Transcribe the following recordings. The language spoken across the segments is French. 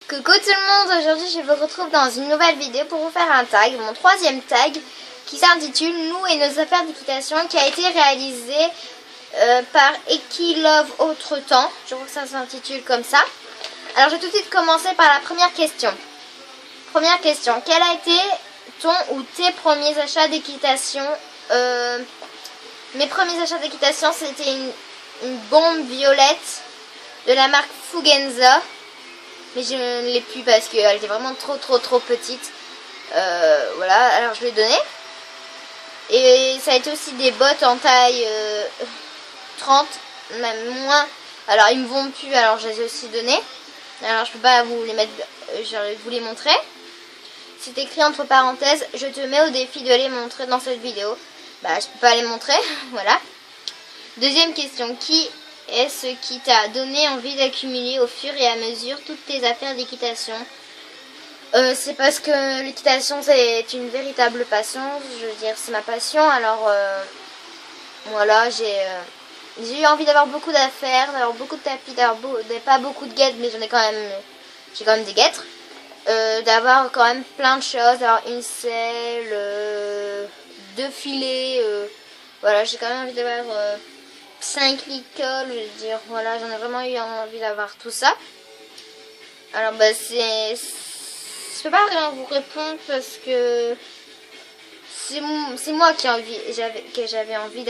Coucou tout le monde, aujourd'hui je vous retrouve dans une nouvelle vidéo pour vous faire un tag, mon troisième tag qui s'intitule Nous et nos affaires d'équitation, qui a été réalisé par Equilove Autre Temps. Je crois que ça s'intitule comme ça. Alors je vais tout de suite commencer par la première question. Première question, quel a été ton ou tes premiers achats d'équitation? Mes premiers achats d'équitation, c'était une bombe violette de la marque Fugenza. Mais je ne l'ai plus parce qu'elle était vraiment trop petite. Voilà, alors je l'ai donné. Et ça a été aussi des bottes en taille 30, même moins. Alors ils me vont plus, alors je les ai aussi données. Alors je peux pas vous les mettre, je vais vous les montrer. C'est écrit entre parenthèses, je te mets au défi de les montrer dans cette vidéo. Bah je peux pas les montrer, voilà. Deuxième question, qui est-ce qui t'a donné envie d'accumuler au fur et à mesure toutes tes affaires d'équitation? C'est parce que l'équitation c'est une véritable passion, je veux dire c'est ma passion, alors voilà, j'ai eu envie d'avoir beaucoup d'affaires, d'avoir beaucoup de tapis, d'avoir pas beaucoup de guêtres, mais j'ai quand même des guêtres, d'avoir quand même plein de choses, d'avoir une selle, 2 filets, voilà, j'ai quand même envie d'avoir 5 licoles, je veux dire, voilà, j'en ai vraiment eu envie d'avoir tout ça. Alors bah je peux pas vraiment vous répondre parce que c'est moi qui j'avais envie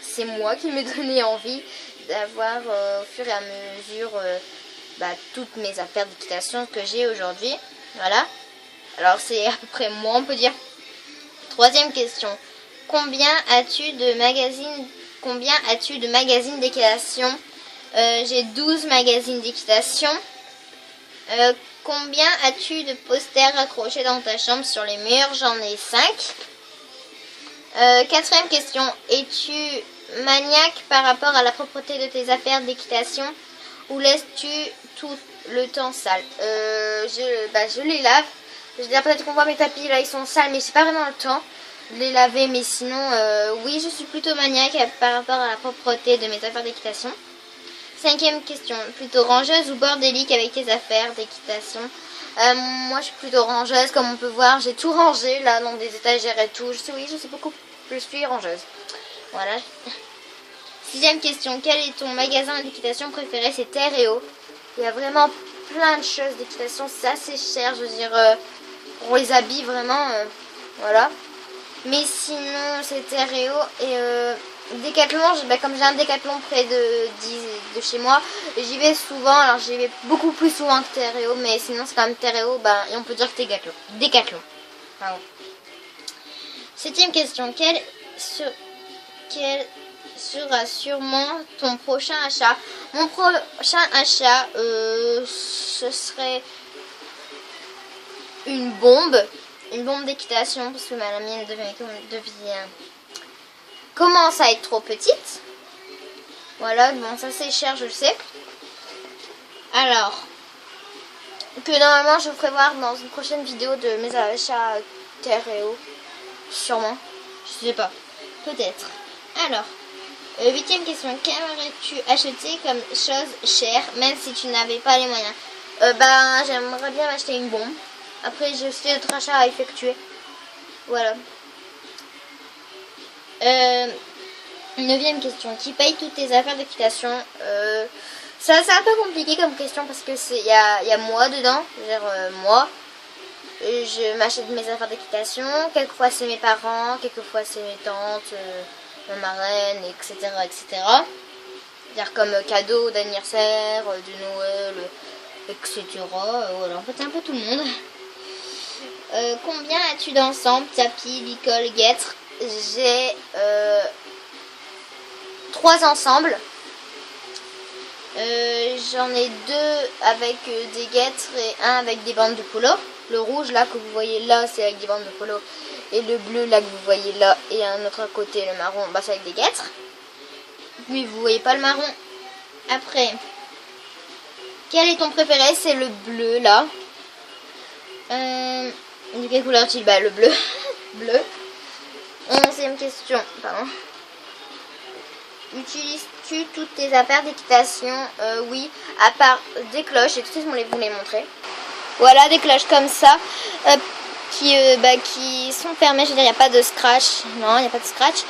c'est moi qui me donnais envie d'avoir au fur et à mesure toutes mes affaires d'équitation que j'ai aujourd'hui. Voilà. Alors c'est à peu près moi, on peut dire. Troisième question. Combien as-tu de magazines d'équitation? J'ai 12 magazines d'équitation. Combien as-tu de posters accrochés dans ta chambre sur les murs? J'en ai 5. Quatrième question. Es-tu maniaque par rapport à la propreté de tes affaires d'équitation ou laisses-tu tout le temps sale? Je les lave. Je veux dire, peut-être qu'on voit mes tapis là, ils sont sales, mais c'est pas vraiment le temps de les laver. Mais sinon, oui, je suis plutôt maniaque par rapport à la propreté de mes affaires d'équitation. Cinquième question, plutôt rangeuse ou bordélique avec tes affaires d'équitation? Moi je suis plutôt rangeuse, comme on peut voir, j'ai tout rangé là dans des étagères et tout. Je suis beaucoup, je suis rangeuse. Voilà. Sixième question, quel est ton magasin d'équitation préféré? C'est Terreo. Il y a vraiment plein de choses d'équitation, c'est assez cher, je veux dire, on les habille vraiment, voilà. Mais sinon c'est Terreo et Décathlon, comme j'ai un Décathlon près de chez moi, j'y vais souvent, alors j'y vais beaucoup plus souvent que Terreo, mais sinon c'est quand même Terreo, et on peut dire que Décathlon. Pardon. Septième question, quel sera sûrement ton prochain achat? Mon prochain achat, ce serait une bombe d'équitation, parce que la mienne commence à être trop petite. Voilà, bon ça c'est cher, je le sais. Alors, que normalement je vous ferai voir dans une prochaine vidéo de mes achats Terreo. Sûrement, je sais pas, peut-être. Alors, huitième question, qu'aimerais-tu acheter comme chose chère, même si tu n'avais pas les moyens? J'aimerais bien m'acheter une bombe. Après j'ai aussi d'autres achats à effectuer. Voilà. Neuvième question, qui paye toutes tes affaires d'équitation? C'est un peu compliqué comme question parce que il y a moi dedans, moi. Je m'achète mes affaires d'équitation, quelquefois c'est mes parents, quelquefois c'est mes tantes, ma marraine, etc. C'est-à-dire comme cadeau d'anniversaire, de Noël, etc. Voilà, en fait c'est un peu tout le monde. Combien as-tu d'ensemble, tapis, licol, guêtres? J'ai 3 ensembles. J'en ai 2 avec des guêtres et un avec des bandes de polo. Le rouge là que vous voyez là, c'est avec des bandes de polo. Et le bleu là que vous voyez là, et un autre à côté, le marron, c'est avec des guêtres. Mais vous voyez pas le marron. Après, quel est ton préféré? C'est le bleu là. De quelle couleur est-il? Le bleu. Bleu. 11e question, pardon. Utilises-tu possèdes-tu toutes tes affaires d'équitation? Oui, à part des cloches, et tout ça, je vais vous les montrer. Voilà, des cloches comme ça, qui sont fermées, je veux dire, il n'y a pas de scratch, non, il n'y a pas de scratch,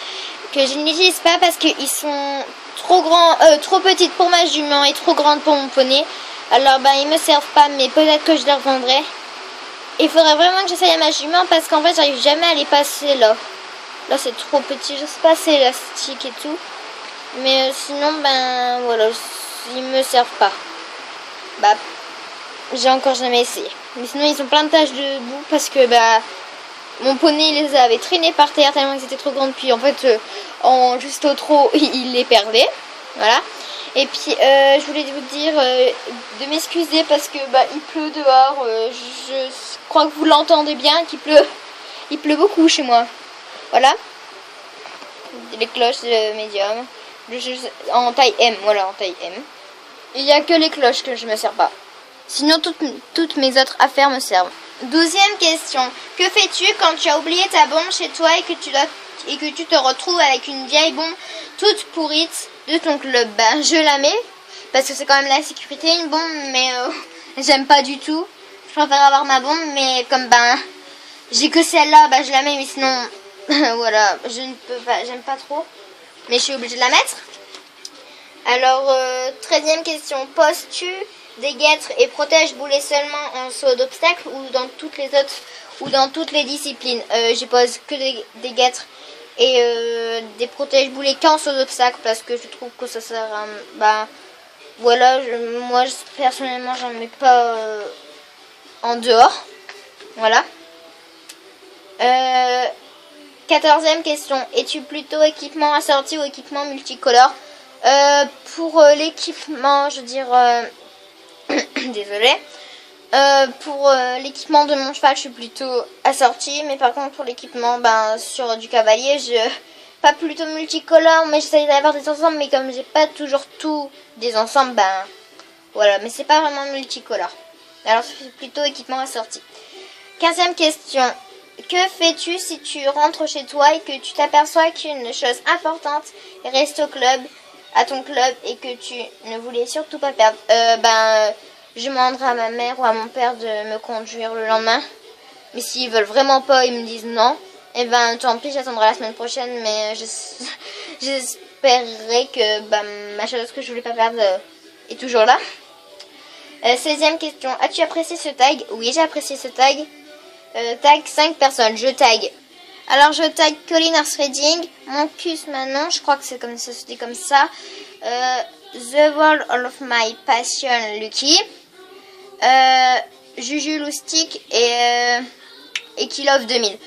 que je n'utilise pas parce qu'ils sont trop grands, trop petites pour ma jument et trop grandes pour mon poney. Alors, ils me servent pas, mais peut-être que je les revendrai. Il faudrait vraiment que j'essaye à ma jument parce qu'en fait, j'arrive jamais à les passer là. Là, c'est trop petit, je sais pas, c'est élastique et tout. Mais sinon, voilà, ils me servent pas. J'ai encore jamais essayé. Mais sinon, ils ont plein de taches de boue parce que, mon poney, il les avait traînés par terre tellement qu'ils étaient trop grands. Puis, en fait, juste au trot, il les perdait. Voilà. Et puis, je voulais vous dire de m'excuser parce que, il pleut dehors. Je crois que vous l'entendez bien, qu'il pleut. Il pleut beaucoup chez moi. Voilà. Les cloches médium. En taille M. Voilà, en taille M. Il n'y a que les cloches que je me sers pas. Sinon, toutes mes autres affaires me servent. 12e question. Que fais-tu quand tu as oublié ta bombe chez toi et que tu te retrouves avec une vieille bombe toute pourrite de ton club? Je la mets parce que c'est quand même la sécurité, une bombe, mais j'aime pas du tout. Je préfère avoir ma bombe, mais comme j'ai que celle-là, je la mets, mais sinon voilà, je ne peux pas, j'aime pas trop, mais je suis obligée de la mettre. Alors 13e question. Poses-tu des guêtres et protège-boulets seulement en saut d'obstacle ou dans toutes les autres ou dans toutes les disciplines? Je pose que des guêtres et des protège-boulets qu'en saut d'obstacle parce que je trouve que ça sert à voilà, moi personnellement j'en mets pas en dehors. Voilà. 14e question. Es-tu plutôt équipement assorti ou équipement multicolore? Pour l'équipement, je veux dire désolée. Pour l'équipement de mon cheval, je suis plutôt assortie, mais par contre pour l'équipement, sur du cavalier, pas plutôt multicolore, mais j'essaie d'avoir des ensembles, mais comme j'ai pas toujours tout des ensembles, voilà, mais c'est pas vraiment multicolore. Alors c'est plutôt équipement assorti. 15e question. Que fais-tu si tu rentres chez toi et que tu t'aperçois qu'une chose importante reste à ton club et que tu ne voulais surtout pas perdre? Je demanderai à ma mère ou à mon père de me conduire le lendemain. Mais s'ils veulent vraiment pas, ils me disent non, tant pis, j'attendrai la semaine prochaine. Mais j'espérerai que ma chose que je voulais pas perdre est toujours là. 16e question. As-tu apprécié ce tag? Oui, j'ai apprécié ce tag. Tag 5 personnes. Je tag. Alors je tag Colin Horse Reading, Moncus Manon, je crois que c'est comme ça, c'était comme ça. The World of My Passion Lucky, Juju Loustic et Kilov 2000.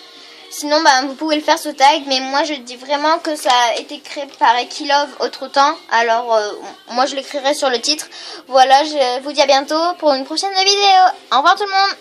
Sinon vous pouvez le faire ce tag, mais moi je dis vraiment que ça a été créé par Kilov autre temps. Alors moi je l'écrirai sur le titre. Voilà, je vous dis à bientôt pour une prochaine vidéo. Au revoir tout le monde.